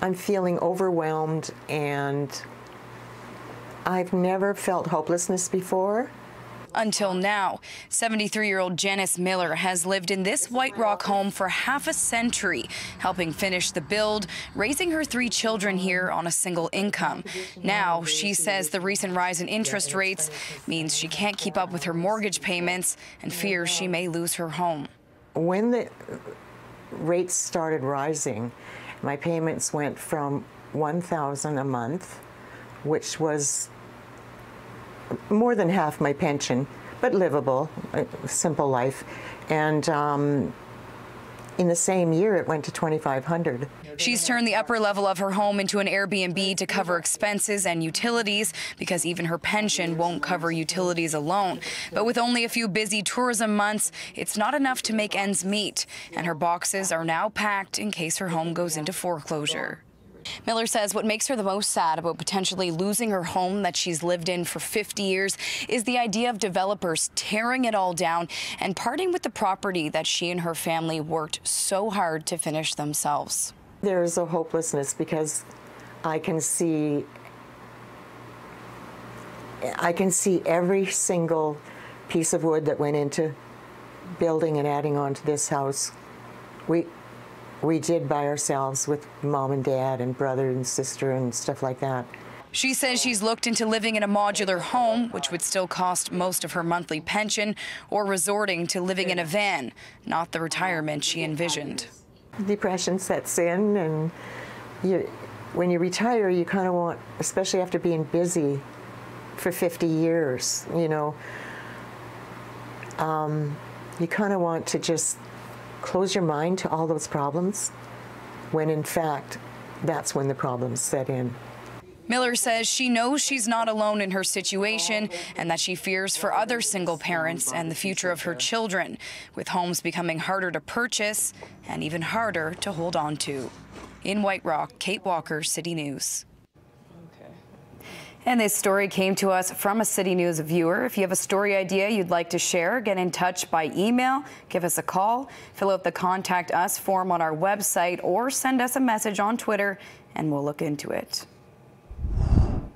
I'm feeling overwhelmed, and I've never felt hopelessness before. Until now, 73-year-old Janice Miller has lived in this White Rock home for half a century, helping finish the build, raising her 3 children here on a single income. Now, she says the recent rise in interest rates means she can't keep up with her mortgage payments and fears she may lose her home. When the rates started rising, my payments went from $1,000 a month, which was more than half my pension, but livable, a simple life. And in the same year, it went to $2,500. She's turned the upper level of her home into an Airbnb to cover expenses and utilities because even her pension won't cover utilities alone. But with only a few busy tourism months, it's not enough to make ends meet. And her boxes are now packed in case her home goes into foreclosure. Miller says what makes her the most sad about potentially losing her home that she's lived in for 50 years is the idea of developers tearing it all down and parting with the property that she and her family worked so hard to finish themselves. There's a hopelessness because I can see every single piece of wood that went into building and adding on to this house. We did by ourselves with mom and dad and brother and sister and stuff like that. She says she's looked into living in a modular home, which would still cost most of her monthly pension, or resorting to living in a van, not the retirement she envisioned. Depression sets in, and when you retire, you kind of want, especially after being busy for 50 years, you know, you kind of want to just close your mind to all those problems, when in fact, that's when the problems set in. Miller says she knows she's not alone in her situation and that she fears for other single parents and the future of her children, with homes becoming harder to purchase and even harder to hold on to. In White Rock, Kate Walker, City News. And this story came to us from a City News viewer. If you have a story idea you'd like to share, get in touch by email, give us a call, fill out the Contact Us form on our website, or send us a message on Twitter, and we'll look into it.